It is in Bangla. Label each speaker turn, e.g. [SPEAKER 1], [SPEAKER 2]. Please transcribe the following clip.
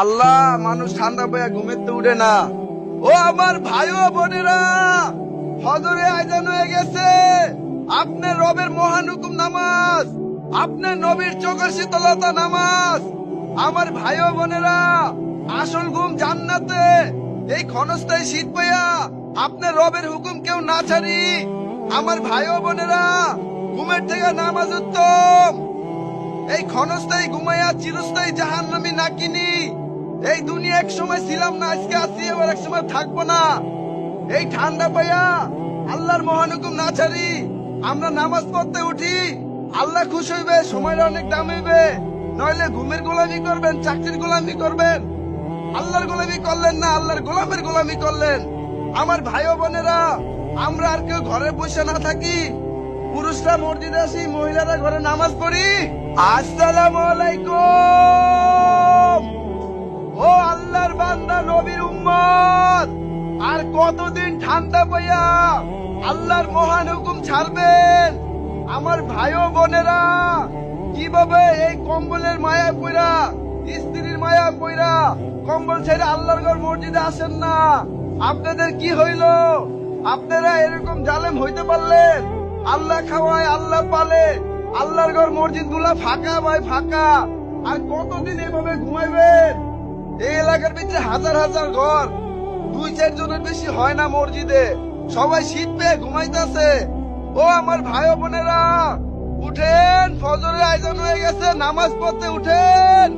[SPEAKER 1] আল্লাহ, মানুষ ঠান্ডা পেয়ে ঘুমেতে উঠে না। ও আমার ভাই ও বোনেরা, ফজরে আজান হয়ে গেছে। আপনার রবের মহান হুকুম নামাজ, আপনার নবীর চোখের শীতলতা নামাজ। আমার ভাই ও বোনেরা, আসল ঘুম জান্নাতে। এই ক্ষণস্থায়ী শীত পাইয়া আপনার রবের হুকুম কেউ না ছাড়ি। আমার ভাই ও বোনেরা, ঘুমের থেকে নামাজ উত্তম। এই ক্ষণস্থায়ী ঘুমাইয়া চিরস্থায়ী জাহান্নামী না কিনি। এই দুনিয়া এক সময় ছিলাম না, আজকে আছি, আবার এক সময় থাকবো না। এই ঠান্ডা পাইয়া আল্লাহর মহান হুকুম না ছাড়ি আমরা নামাজ পড়তে উঠি। আল্লাহ খুশ হইবে, সময়টা অনেক দাম হইবে। নইলে ঘুমের গোলামি করবেন, চাকরির গোলামি করবেন। আল্লাহর গোলামি করলেন না, আল্লাহর গোলামের গোলামি করলেন। আমার ভাই ও বোনেরা, আমরা আর কেউ ঘরে বসে না থাকি। পুরুষরা মসজিদে আসি, মহিলারা ঘরে নামাজ পড়ি। আসসালামু আলাইকুম। ও আল্লাহর বান্দা, নবীর উম্মত, আর কতদিন ঠান্ডা পাইয়া আল্লাহর মহান হুকুম ছাড়বেন? আমার ভাই ও বোনেরা, কিভাবে এই কম্বলের মায়া পইরা, স্ত্রীর মায়া পইরা কম্বল ছেড়ে আল্লাহর ঘর মসজিদে আসেন না? আপনাদের কি হইল? আপনারা এরকম জালেম হইতে পারলেন? আল্লাহ খাওয়ায়, আল্লাহ পালে, আল্লাহর ঘর মসজিদ গুলা ফাঁকা ভাই ফাঁকা। আর কতদিন এভাবে ঘুমাইবেন? এই এলাকার ভিতরে হাজার হাজার ঘর, 2-4 জনের বেশি হয় না মসজিদে। সবাই শীত পেয়ে ঘুমাইতেছে। ও আমার ভাই ও বোনেরা, উঠেন, ফজরের আয়োজন হয়ে গেছে, নামাজ পড়তে উঠেন।